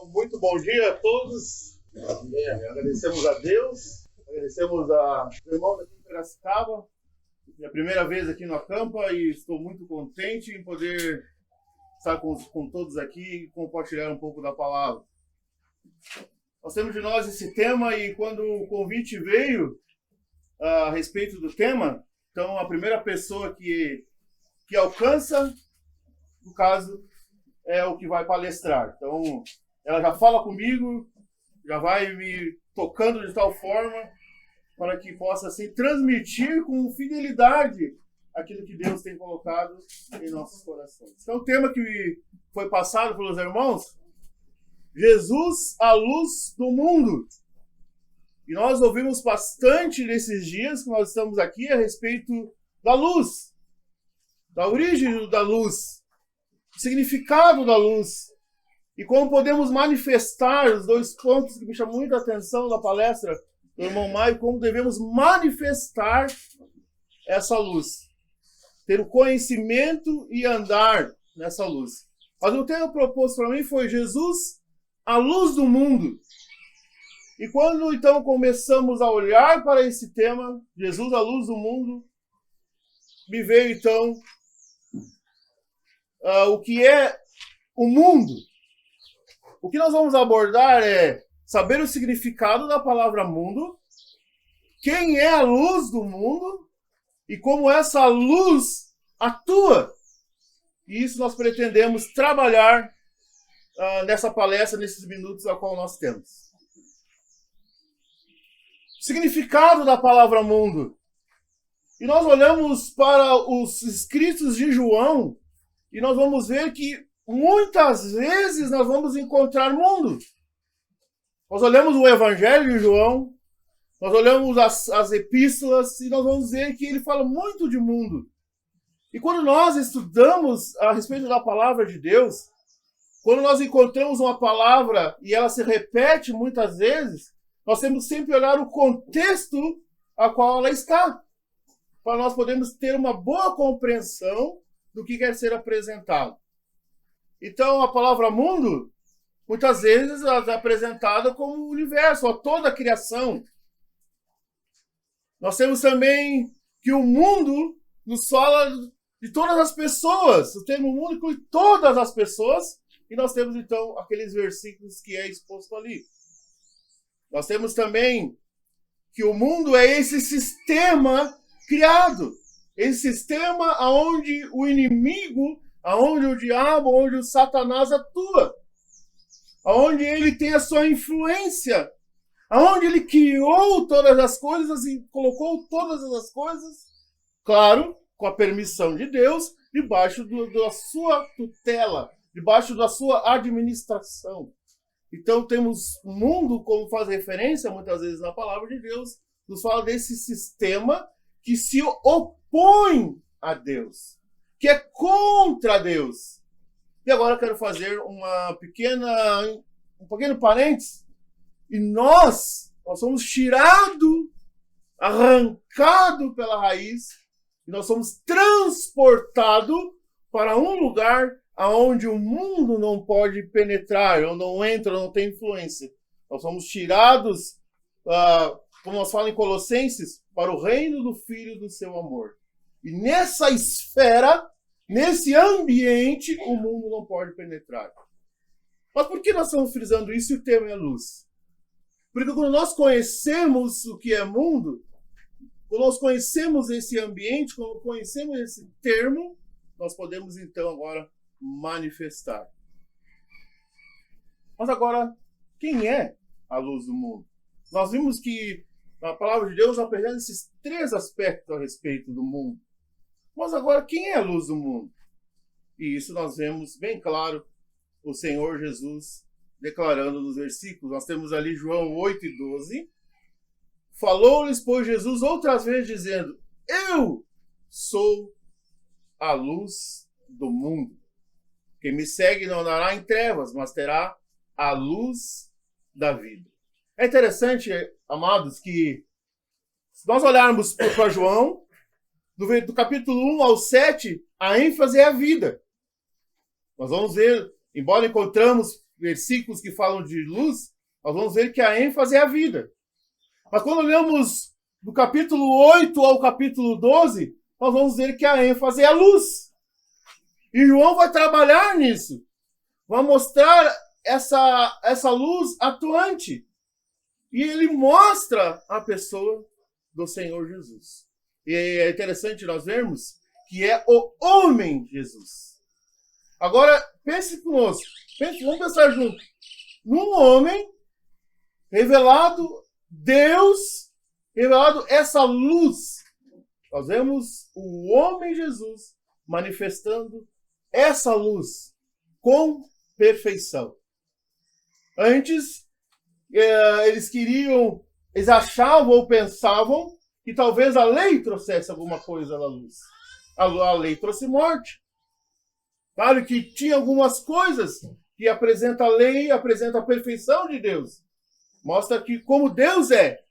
Então, muito bom dia a todos. Agradecemos a Deus, agradecemos aos irmãos aqui em Piracicaba. Minha primeira vez aqui no Acampa e estou muito contente em poder estar com todos aqui e compartilhar um pouco da palavra. Nós temos de nós esse tema e quando o convite veio a respeito do tema, então a primeira pessoa que alcança, no caso, é o que vai palestrar. Então, ela já fala comigo, já vai me tocando de tal forma para que possa, assim, transmitir com fidelidade aquilo que Deus tem colocado em nossos corações. Então, o tema que foi passado pelos irmãos, Jesus, a luz do mundo. E nós ouvimos bastante nesses dias que nós estamos aqui a respeito da luz, da origem da luz, do significado da luz e como podemos manifestar os dois pontos que me chamam muita atenção da palestra do irmão Maio, como devemos manifestar essa luz, ter o conhecimento e andar nessa luz. Mas o tema proposto para mim foi Jesus, a luz do mundo. E quando então começamos a olhar para esse tema, Jesus, a luz do mundo, me veio então o que é o mundo. O que nós vamos abordar é saber o significado da palavra mundo, quem é a luz do mundo e como essa luz atua. E isso nós pretendemos trabalhar nessa palestra, nesses minutos a qual nós temos. Significado da palavra mundo. E nós olhamos para os escritos de João e nós vamos ver que muitas vezes nós vamos encontrar mundo. Nós olhamos o Evangelho de João, nós olhamos as epístolas e nós vamos ver que ele fala muito de mundo. E quando nós estudamos a respeito da palavra de Deus, quando nós encontramos uma palavra e ela se repete muitas vezes, nós temos que sempre olhar o contexto a qual ela está, para nós podermos ter uma boa compreensão do que quer ser apresentado. Então, a palavra mundo, muitas vezes, ela é apresentada como o universo, toda a criação. Nós temos também que o mundo nos fala de todas as pessoas. O termo mundo inclui todas as pessoas. E nós temos, então, aqueles versículos que é exposto ali. Nós temos também que o mundo é esse sistema criado. Esse sistema onde o inimigo, onde o diabo, onde o Satanás atua. Onde ele tem a sua influência. Onde ele criou todas as coisas e colocou todas as coisas, claro, com a permissão de Deus, debaixo da sua tutela, debaixo da sua administração. Então temos o mundo, como faz referência muitas vezes na palavra de Deus, nos fala desse sistema que se opõe a Deus, que é contra Deus. E agora eu quero fazer um pequeno parênteses. E nós somos tirados, arrancados pela raiz, e nós somos transportados para um lugar onde o mundo não pode penetrar, ou não entra, não tem influência. Nós somos tirados, como nós falamos em Colossenses, para o reino do Filho do seu amor. E nessa esfera, nesse ambiente, o mundo não pode penetrar. Mas por que nós estamos frisando isso e o tema é luz? Porque quando nós conhecemos o que é mundo, quando nós conhecemos esse ambiente, quando conhecemos esse termo, nós podemos então agora manifestar. Mas agora, quem é a luz do mundo? Nós vimos que a palavra de Deus apresenta esses três aspectos a respeito do mundo. Mas agora, quem é a luz do mundo? E isso nós vemos bem claro o Senhor Jesus declarando nos versículos. Nós temos ali João 8:12. Falou-lhes, pois, Jesus outras vezes, dizendo: Eu sou a luz do mundo. Quem me segue não andará em trevas, mas terá a luz da vida. É interessante, amados, que se nós olharmos para João, do capítulo 1 ao 7, a ênfase é a vida. Nós vamos ver, embora encontramos versículos que falam de luz, nós vamos ver que a ênfase é a vida. Mas quando olhamos do capítulo 8 ao capítulo 12, nós vamos ver que a ênfase é a luz. E João vai trabalhar nisso. Vai mostrar essa luz atuante. E ele mostra a pessoa do Senhor Jesus. E é interessante nós vermos que é o homem Jesus. Agora, pense conosco. Vamos pensar junto. Num homem revelado, Deus revelado essa luz. Nós vemos o homem Jesus manifestando essa luz com perfeição. Antes, eles achavam ou pensavam que talvez a lei trouxesse alguma coisa na luz. A lei trouxe morte. Claro que tinha algumas coisas que apresenta a lei, apresenta a perfeição de Deus. Mostra que como Deus é.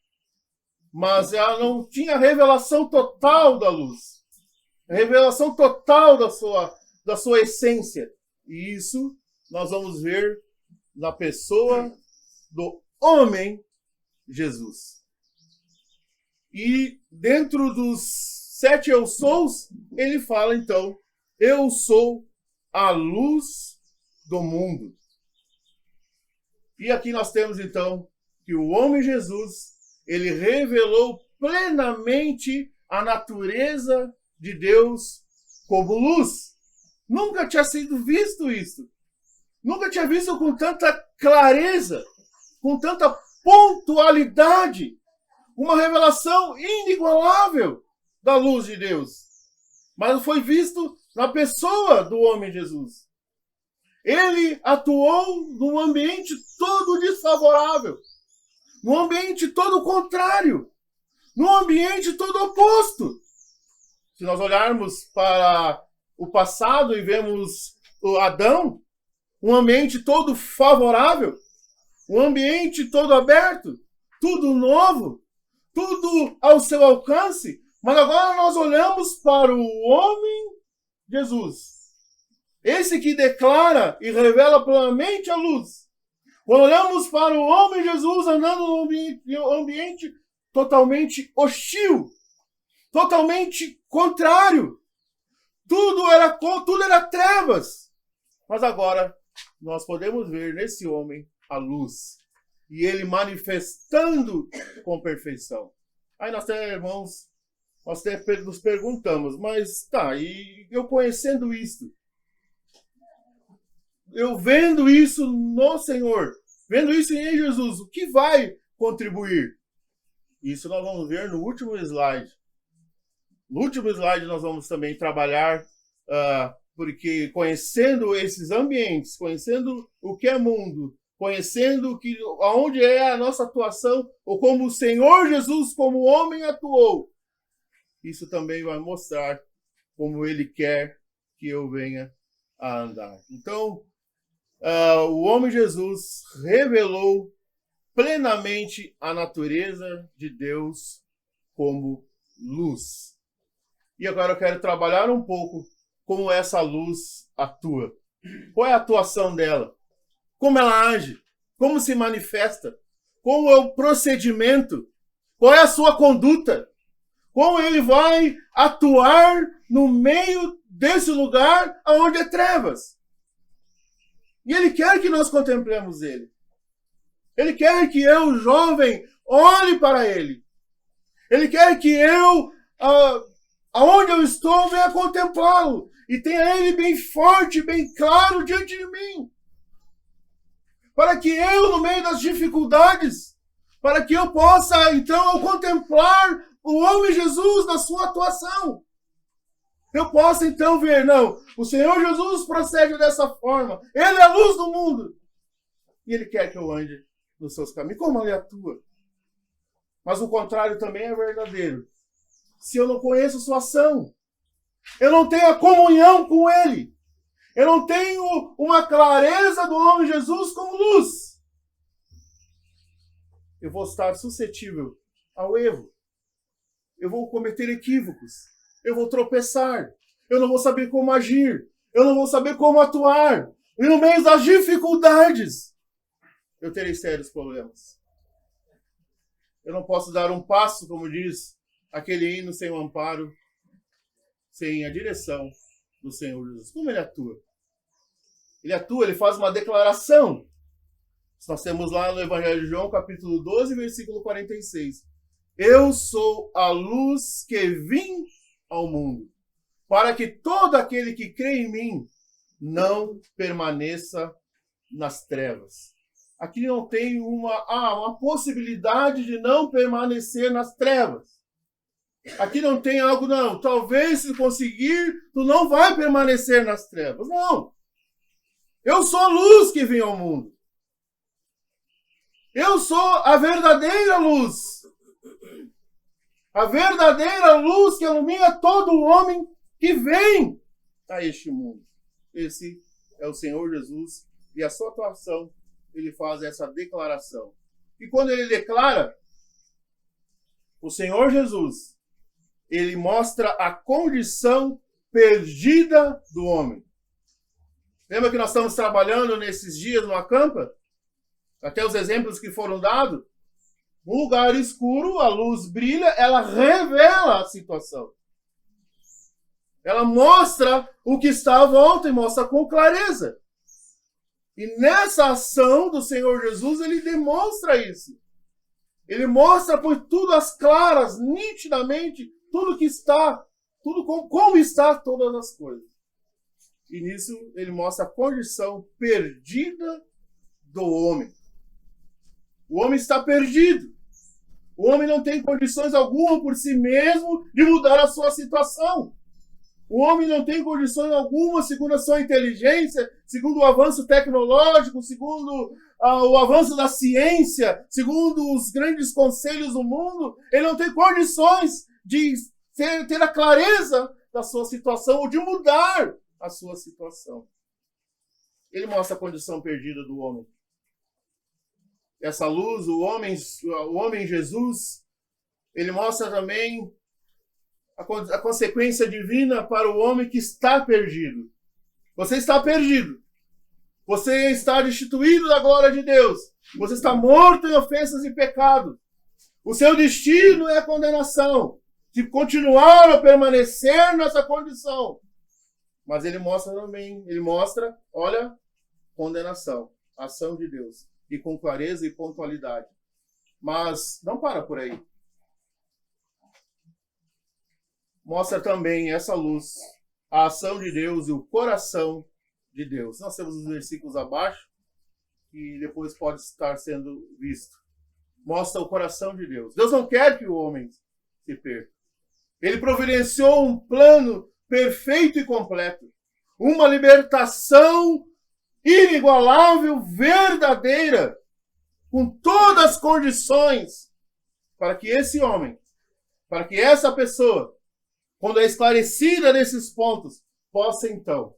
Mas ela não tinha revelação total da luz. Revelação total da sua essência. E isso nós vamos ver na pessoa do homem Jesus. E dentro dos 7 eu sous, ele fala então, eu sou a luz do mundo. E aqui nós temos então que o homem Jesus, ele revelou plenamente a natureza de Deus como luz. Nunca tinha sido visto isso. Nunca tinha visto com tanta clareza, com tanta pontualidade, uma revelação inigualável da luz de Deus. Mas foi visto na pessoa do homem Jesus. Ele atuou num ambiente todo desfavorável, num ambiente todo contrário, num ambiente todo oposto. Se nós olharmos para o passado e vemos o Adão, um ambiente todo favorável, um ambiente todo aberto, tudo novo, tudo ao seu alcance. Mas agora nós olhamos para o homem Jesus. Esse que declara e revela plenamente a luz. Quando olhamos para o homem Jesus andando num ambiente totalmente hostil, totalmente contrário. Tudo era trevas. Mas agora nós podemos ver nesse homem a luz. E ele manifestando com perfeição. Aí nós até, irmãos, nós até nos perguntamos, mas tá, e eu conhecendo isso, eu vendo isso no Senhor, vendo isso em Jesus, o que vai contribuir? Isso nós vamos ver no último slide. No último slide nós vamos também trabalhar, porque conhecendo esses ambientes, conhecendo o que é mundo, conhecendo aonde é a nossa atuação, ou como o Senhor Jesus, como homem, atuou, isso também vai mostrar como Ele quer que eu venha a andar. Então, o homem Jesus revelou plenamente a natureza de Deus como luz. E agora eu quero trabalhar um pouco como essa luz atua. Qual é a atuação dela? Como ela age? Como se manifesta? Qual é o procedimento? Qual é a sua conduta? Como ele vai atuar no meio desse lugar onde é trevas? E ele quer que nós contemplemos ele. Ele quer que eu, jovem, olhe para ele. Ele quer que eu, aonde eu estou, venha contemplá-lo. E tenha ele bem forte, bem claro diante de mim. Para que eu, no meio das dificuldades, para que eu possa, então, contemplar o homem Jesus na sua atuação. Eu posso, então, ver, não, o Senhor Jesus procede dessa forma. Ele é a luz do mundo. E Ele quer que eu ande nos seus caminhos. Como Ele atua? Mas o contrário também é verdadeiro. Se eu não conheço sua ação, eu não tenho a comunhão com Ele, eu não tenho uma clareza do homem Jesus como luz, eu vou estar suscetível ao erro. Eu vou cometer equívocos. Eu vou tropeçar. Eu não vou saber como agir. Eu não vou saber como atuar. E no meio das dificuldades, eu terei sérios problemas. Eu não posso dar um passo, como diz aquele hino, sem o amparo, sem a direção do Senhor Jesus. Como ele atua? Ele atua, ele faz uma declaração. Nós temos lá no Evangelho de João, capítulo 12, versículo 46. Eu sou a luz que vim ao mundo, para que todo aquele que crê em mim não permaneça nas trevas. Aqui não tem uma possibilidade de não permanecer nas trevas. Aqui não tem algo, não. Talvez se conseguir, tu não vai permanecer nas trevas. Não. Eu sou a luz que vem ao mundo. Eu sou a verdadeira luz. A verdadeira luz que ilumina todo homem que vem a este mundo. Esse é o Senhor Jesus. E a sua atuação, ele faz essa declaração. E quando ele declara, o Senhor Jesus, ele mostra a condição perdida do homem. Lembra que nós estamos trabalhando nesses dias no Acampa? Até os exemplos que foram dados. Um lugar escuro, a luz brilha, ela revela a situação. Ela mostra o que está à volta e mostra com clareza. E nessa ação do Senhor Jesus, ele demonstra isso. Ele mostra por tudo às claras, nitidamente, tudo que está, tudo como está todas as coisas. E nisso ele mostra a condição perdida do homem. O homem está perdido. O homem não tem condições alguma por si mesmo de mudar a sua situação. O homem não tem condições alguma, segundo a sua inteligência, segundo o avanço tecnológico, segundo o avanço da ciência, segundo os grandes conselhos do mundo, ele não tem condições de ter a clareza da sua situação ou de mudar a sua situação. Ele mostra a condição perdida do homem. Essa luz, o homem Jesus, ele mostra também a consequência divina para o homem que está perdido. Você está perdido. Você está destituído da glória de Deus. Você está morto em ofensas e pecados. O seu destino é a condenação. Se continuar a permanecer nessa condição. Mas ele mostra também, olha, condenação, ação de Deus. E com clareza e pontualidade. Mas não para por aí. Mostra também essa luz, a ação de Deus e o coração de Deus. Nós temos os versículos abaixo, que depois pode estar sendo visto. Mostra o coração de Deus. Deus não quer que o homem se perca. Ele providenciou um plano perfeito e completo. Uma libertação inigualável, verdadeira, com todas as condições, para que esse homem, para que essa pessoa, quando é esclarecida nesses pontos, possa então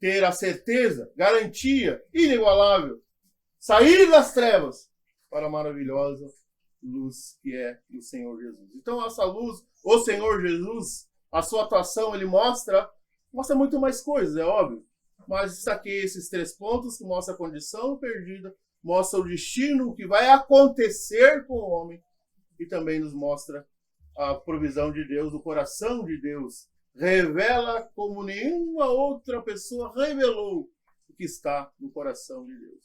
ter a certeza, garantia inigualável, sair das trevas para a maravilhosa luz que é o Senhor Jesus. Então essa luz, o Senhor Jesus, a sua atuação, ele mostra muito mais coisas, é óbvio. Mas destaquei esses 3 pontos que mostram a condição perdida, mostra o destino, o que vai acontecer com o homem e também nos mostra a provisão de Deus, o coração de Deus. Revela como nenhuma outra pessoa revelou o que está no coração de Deus.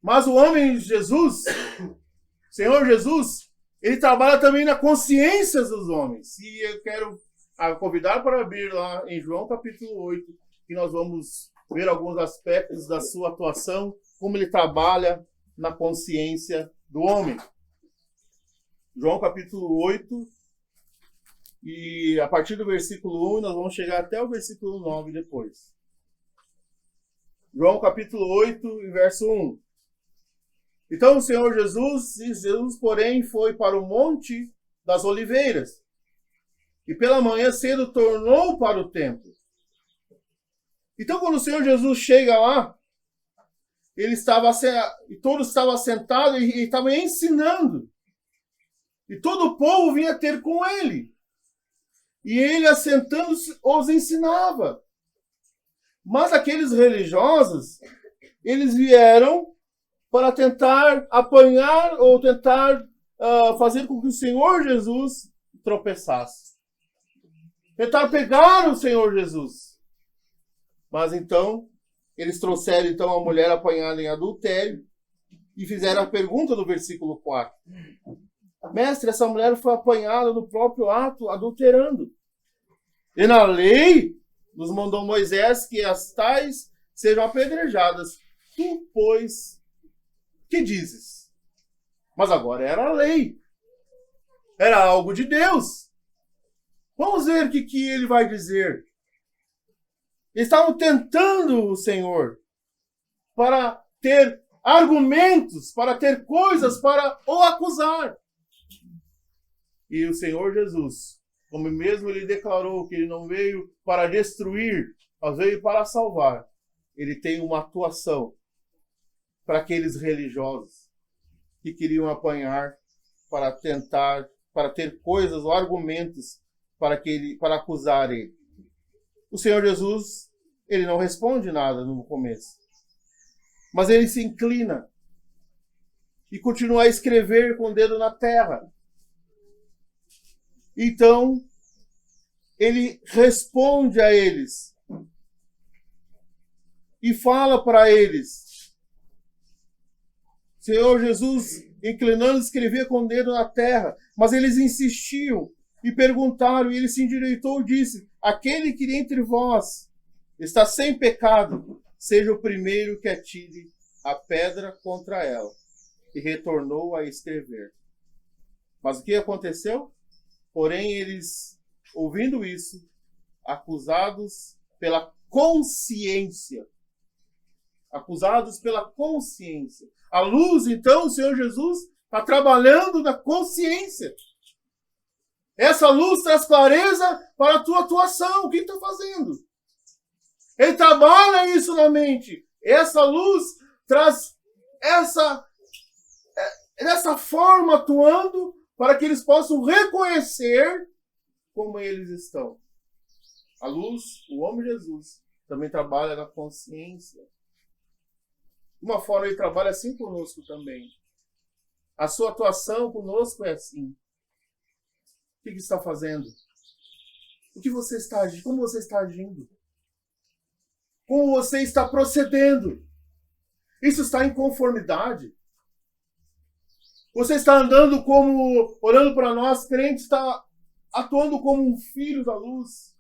Mas o homem Jesus, Senhor Jesus, ele trabalha também na consciência dos homens. E eu quero convidar para abrir lá em João capítulo 8, que nós vamos ver alguns aspectos da sua atuação, como ele trabalha na consciência do homem. João capítulo 8, e a partir do versículo 1, nós vamos chegar até o versículo 9 depois. João capítulo 8, verso 1. Então o Senhor Jesus, porém, foi para o Monte das Oliveiras, e pela manhã cedo tornou para o templo. Então, quando o Senhor Jesus chega lá, todos estavam sentados e estavam ensinando. E todo o povo vinha ter com ele. E ele, assentando-se, os ensinava. Mas aqueles religiosos, eles vieram para tentar apanhar ou tentar fazer com que o Senhor Jesus tropeçasse. Tentar pegar o Senhor Jesus. Mas então, eles trouxeram então a mulher apanhada em adultério e fizeram a pergunta do versículo 4. Mestre, essa mulher foi apanhada no próprio ato, adulterando. E na lei nos mandou Moisés que as tais sejam apedrejadas. Tu, pois, que dizes? Mas agora era a lei. Era algo de Deus. Vamos ver o que ele vai dizer. Eles estavam tentando o Senhor para ter argumentos, para ter coisas para o acusar. E o Senhor Jesus, como mesmo ele declarou que ele não veio para destruir, mas veio para salvar, ele tem uma atuação para aqueles religiosos que queriam apanhar para tentar, para ter coisas ou argumentos para acusar ele. O Senhor Jesus, ele não responde nada no começo, mas ele se inclina e continua a escrever com o dedo na terra. Então, ele responde a eles e fala para eles. Senhor Jesus, inclinando, escrevia com o dedo na terra, mas eles insistiam e perguntaram, e ele se endireitou e disse: aquele que entre vós está sem pecado, seja o primeiro que atire a pedra contra ela. E retornou a escrever. Mas o que aconteceu? Porém, eles, ouvindo isso, acusados pela consciência. Acusados pela consciência. A luz, então, o Senhor Jesus está trabalhando na consciência. Essa luz traz clareza para a tua atuação. O que está fazendo? Ele trabalha isso na mente. Essa luz traz dessa forma atuando para que eles possam reconhecer como eles estão. A luz, o homem Jesus, também trabalha na consciência. De uma forma, ele trabalha assim conosco também. A sua atuação conosco é assim. O que está fazendo? O que você está agindo? Como você está agindo? Como você está procedendo? Isso está em conformidade? Você está andando como, olhando para nós, crentes, está atuando como um filho da luz.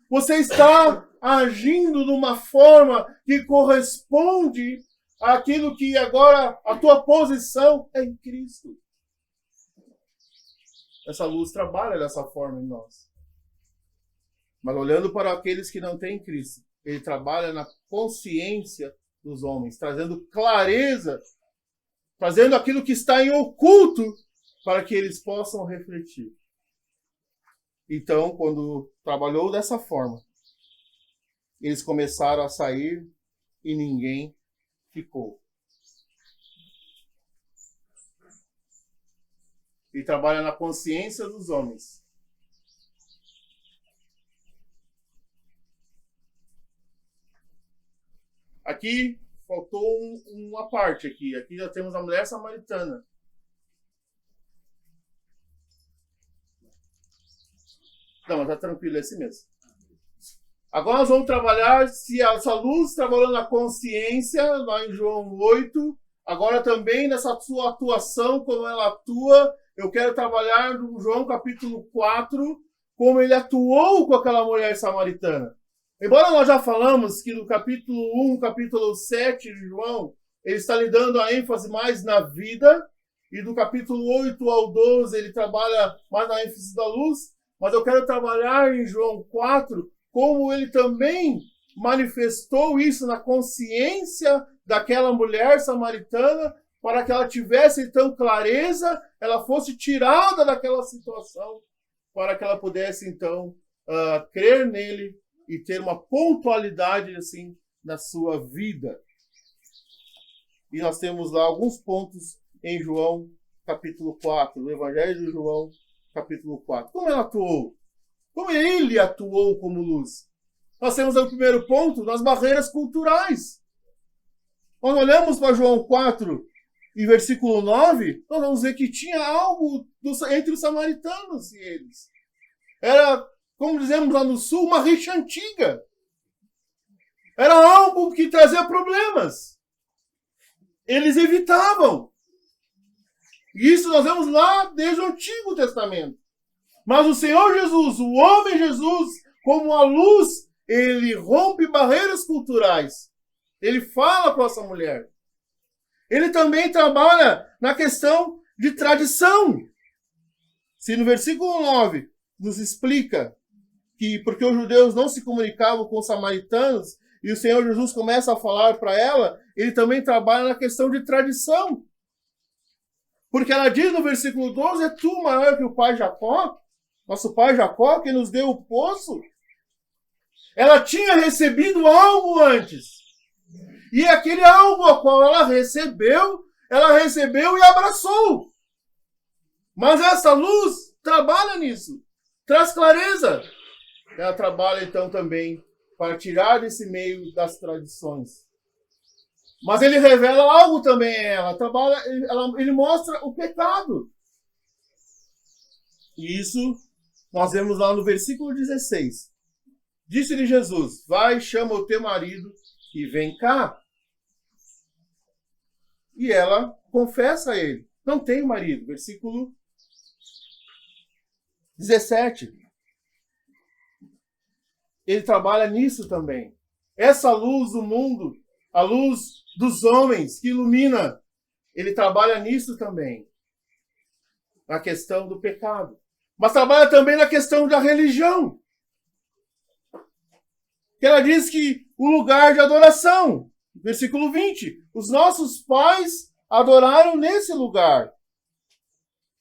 Você está agindo de uma forma que corresponde àquilo que agora a tua posição é em Cristo. Essa luz trabalha dessa forma em nós. Mas olhando para aqueles que não têm Cristo, ele trabalha na consciência dos homens, trazendo clareza, fazendo aquilo que está em oculto para que eles possam refletir. Então, quando trabalhou dessa forma, eles começaram a sair e ninguém ficou. E trabalha na consciência dos homens. Aqui faltou uma parte aqui. Aqui já temos a mulher samaritana. Não, mas tá tranquilo, é assim mesmo. Agora nós vamos trabalhar, se essa luz trabalhando na consciência, lá em João 8, agora também nessa sua atuação, como ela atua, eu quero trabalhar no João capítulo 4, como ele atuou com aquela mulher samaritana. Embora nós já falamos que no capítulo 1, capítulo 7 de João, ele está lhe dando a ênfase mais na vida, e do capítulo 8 ao 12 ele trabalha mais na ênfase da luz, mas eu quero trabalhar em João 4 como ele também manifestou isso na consciência daquela mulher samaritana, para que ela tivesse então clareza, ela fosse tirada daquela situação, para que ela pudesse então crer nele e ter uma pontualidade assim na sua vida. E nós temos lá alguns pontos em João capítulo 4, no Evangelho de João capítulo 4. Como ela atuou? Como ele atuou como luz? nós temos o primeiro ponto nas barreiras culturais. Quando olhamos para João 4 e versículo 9, nós vamos ver que tinha algo entre os samaritanos e eles. Era, como dizemos lá no sul, uma rixa antiga. Era algo que trazia problemas. Eles evitavam. Isso nós vemos lá desde o Antigo Testamento. Mas o Senhor Jesus, o homem Jesus, como a luz, ele rompe barreiras culturais. Ele fala com essa mulher. Ele também trabalha na questão de tradição. Se no versículo 9 nos explica que porque os judeus não se comunicavam com os samaritanos, e o Senhor Jesus começa a falar para ela, ele também trabalha na questão de tradição. Porque ela diz no versículo 12, é tu maior que o pai Jacó? Nosso pai Jacó, que nos deu o poço? Ela tinha recebido algo antes. E aquele algo a qual ela recebeu e abraçou. Mas essa luz trabalha nisso. Traz clareza. Ela trabalha então também para tirar desse meio das tradições. Mas ele revela algo também a ela. Ele mostra o pecado. E isso nós vemos lá no versículo 16. Disse-lhe Jesus, vai, chama o teu marido e vem cá. E ela confessa a ele, não tenho marido. Versículo 17. Ele trabalha nisso também. Essa luz do mundo, a luz dos homens que ilumina, ele trabalha nisso também. Na questão do pecado. Mas trabalha também na questão da religião. Que ela diz que o lugar de adoração, versículo 20, os nossos pais adoraram nesse lugar.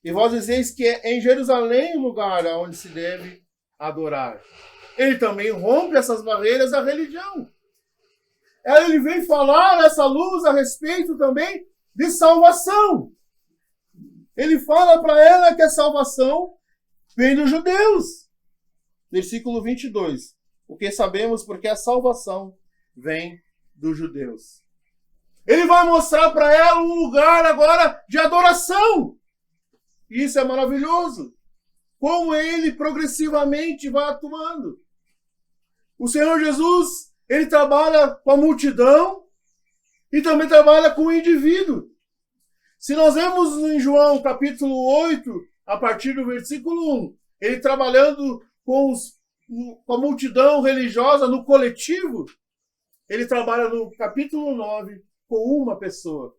E vós dizeis que é em Jerusalém o lugar onde se deve adorar. Ele também rompe essas barreiras da religião. Ele vem falar essa luz a respeito também de salvação. Ele fala para ela que a salvação vem dos judeus. Versículo 22. Porque sabemos porque a salvação vem dos judeus. Ele vai mostrar para ela um lugar agora de adoração. Isso é maravilhoso. Como ele progressivamente vai atuando. O Senhor Jesus, ele trabalha com a multidão e também trabalha com o indivíduo. Se nós vemos em João capítulo 8, a partir do versículo 1, ele trabalhando com a multidão religiosa no coletivo, ele trabalha no capítulo 9 com uma pessoa.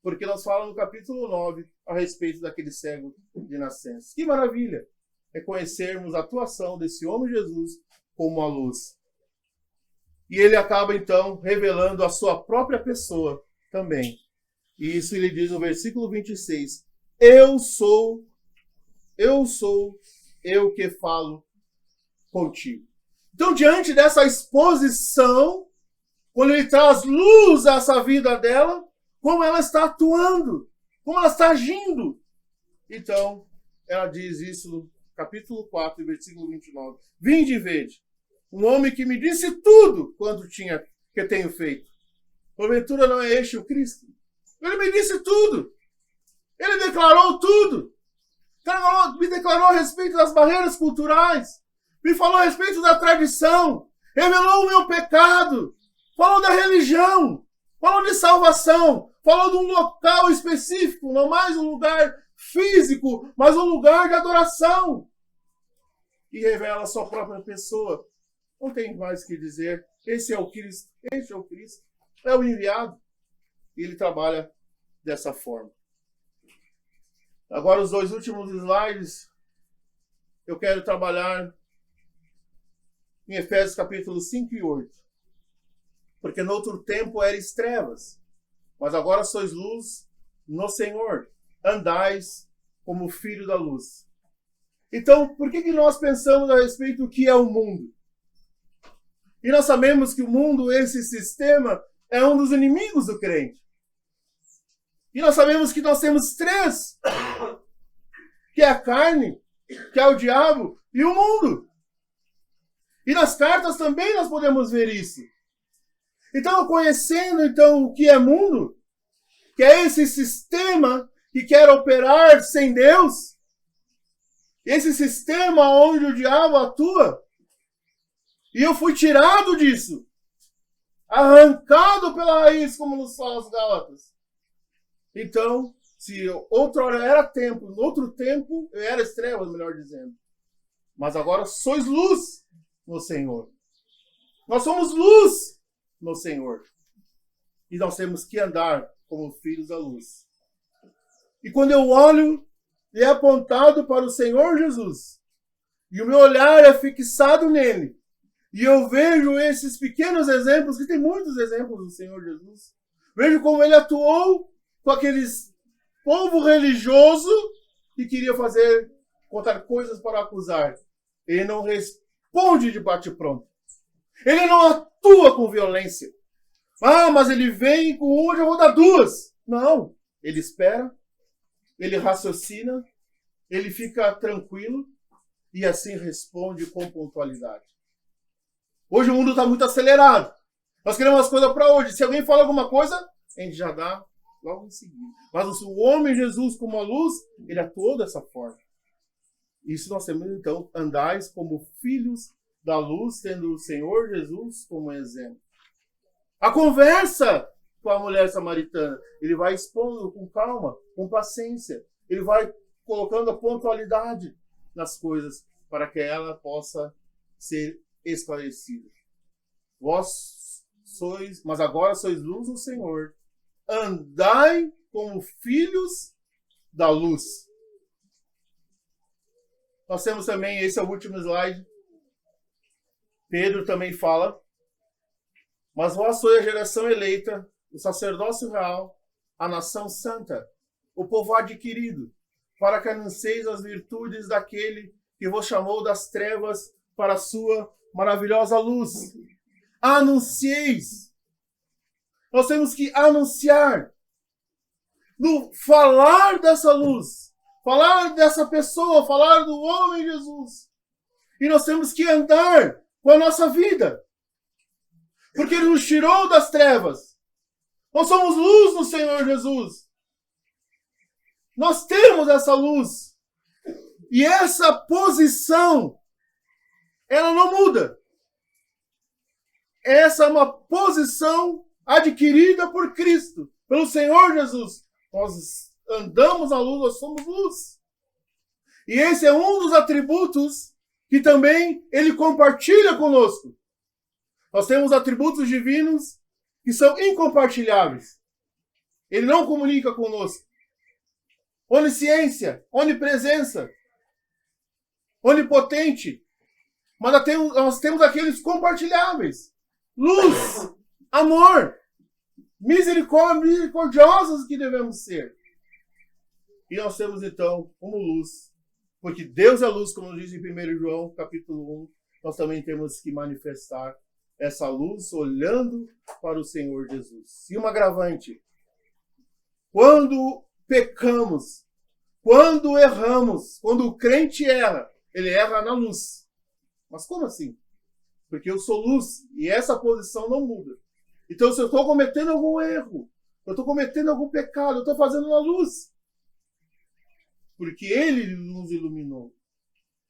Porque nós falamos no capítulo 9 a respeito daquele cego de nascença. Que maravilha! É conhecermos a atuação desse homem Jesus como a luz. E ele acaba então revelando a sua própria pessoa também. E isso ele diz no versículo 26. Eu sou eu que falo contigo. Então, diante dessa exposição, quando ele traz luz a essa vida dela, como ela está atuando, como ela está agindo. Então, ela diz isso no capítulo 4, versículo 29. Vinde e vede, um homem que me disse tudo quanto que tenho feito. Porventura não é este o Cristo? Ele me disse tudo. Ele declarou tudo. Me declarou a respeito das barreiras culturais. Me falou a respeito da tradição. Revelou o meu pecado. Falou da religião. Falou de salvação. Falou de um local específico. Não mais um lugar físico, mas um lugar de adoração. E revela a sua própria pessoa. Não tem mais o que dizer. Esse é o Cristo. Este é o Cristo. É o enviado. E ele trabalha dessa forma. Agora, os dois últimos slides, eu quero trabalhar em Efésios capítulo 5 e 8. Porque no outro tempo erais trevas, mas agora sois luz no Senhor. Andais como filho da luz. Então, por que nós pensamos a respeito do que é o mundo? E nós sabemos que o mundo, esse sistema, é um dos inimigos do crente. E nós sabemos que nós temos três, que é a carne, que é o diabo e o mundo. E nas cartas também nós podemos ver isso. Então, conhecendo então o que é mundo, que é esse sistema que quer operar sem Deus, esse sistema onde o diabo atua, e eu fui tirado disso, arrancado pela raiz, como nos fala os Gálatas. Então, se outrora era tempo, no outro tempo eu era trevas, melhor dizendo. Mas agora sois luz no Senhor. Nós somos luz no Senhor. E nós temos que andar como filhos da luz. E quando eu olho e é apontado para o Senhor Jesus, e o meu olhar é fixado nele, e eu vejo esses pequenos exemplos, que tem muitos exemplos do Senhor Jesus, vejo como ele atuou com aqueles povo religioso que queria contar coisas para acusar. Ele não responde de bate-pronto. Ele não atua com violência. Ah, mas ele vem com uma, eu vou dar duas. Não. Ele espera, ele raciocina, ele fica tranquilo e assim responde com pontualidade. Hoje o mundo está muito acelerado. Nós queremos as coisas para hoje. Se alguém fala alguma coisa, a gente já dá logo em seguida. Mas o homem Jesus como a luz, ele atuou dessa forma. Isso nós temos então, andais como filhos da luz, tendo o Senhor Jesus como exemplo. A conversa com a mulher samaritana, ele vai expondo com calma, com paciência. Ele vai colocando a pontualidade nas coisas para que ela possa ser esclarecida. Vós sois, mas agora sois luz do Senhor. Andai como filhos da luz. Nós temos também, esse é o último slide. Pedro também fala: mas vós sois a geração eleita, o sacerdócio real, a nação santa, o povo adquirido, para que anunceis as virtudes daquele que vos chamou das trevas para a sua maravilhosa luz. Anuncieis. Nós temos que anunciar. No falar dessa luz, falar dessa pessoa, falar do homem Jesus. E nós temos que andar com a nossa vida. Porque Ele nos tirou das trevas. Nós somos luz no Senhor Jesus. Nós temos essa luz. E essa posição, ela não muda. Essa é uma posição adquirida por Cristo, pelo Senhor Jesus. Nós andamos na luz, nós somos luz. E esse é um dos atributos que também Ele compartilha conosco. Nós temos atributos divinos que são incompartilháveis. Ele não comunica conosco. Onisciência, onipresença, onipotente. Mas nós temos aqueles compartilháveis. Luz, amor, misericordiosos que devemos ser. E nós temos então como luz, porque Deus é luz, como diz em 1 João capítulo 1, nós também temos que manifestar essa luz olhando para o Senhor Jesus. E um agravante: quando pecamos, quando erramos, quando o crente erra, ele erra na luz. Mas como assim? Porque eu sou luz e essa posição não muda. Então, se eu estou cometendo algum erro, eu estou cometendo algum pecado, eu estou fazendo na luz. Porque Ele nos iluminou.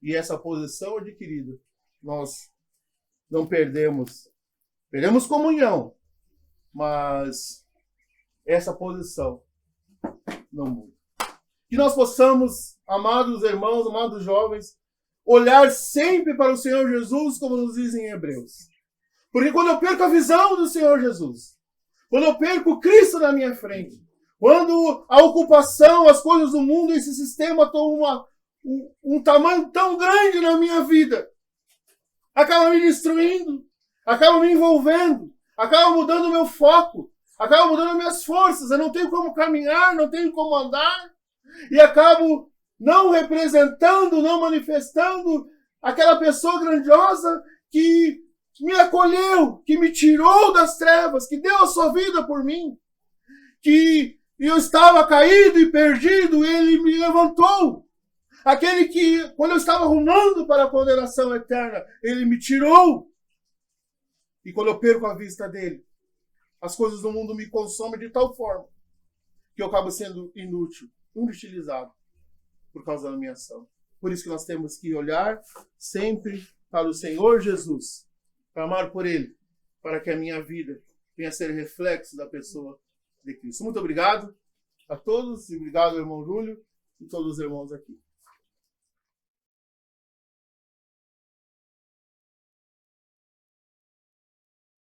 E essa posição adquirida, nós não perdemos. Perdemos comunhão, mas essa posição não muda. Que nós possamos, amados irmãos, amados jovens, olhar sempre para o Senhor Jesus, como nos diz em Hebreus. Porque quando eu perco a visão do Senhor Jesus, quando eu perco Cristo na minha frente, quando a ocupação, as coisas do mundo, esse sistema toma um tamanho tão grande na minha vida, acaba me destruindo, acaba me envolvendo, acaba mudando o meu foco, acaba mudando minhas forças, eu não tenho como caminhar, não tenho como andar, e acabo não representando, não manifestando aquela pessoa grandiosa que me acolheu, que me tirou das trevas, que deu a sua vida por mim, que eu estava caído e perdido, Ele me levantou. Aquele que, quando eu estava arrumando para a condenação eterna, ele me tirou. E quando eu perco a vista dele, as coisas do mundo me consomem de tal forma que eu acabo sendo inútil, inutilizado por causa da minha ação. Por isso que nós temos que olhar sempre para o Senhor Jesus, clamar por Ele, para que a minha vida venha a ser reflexo da pessoa de Cristo. Muito obrigado a todos e obrigado ao irmão Júlio e todos os irmãos aqui.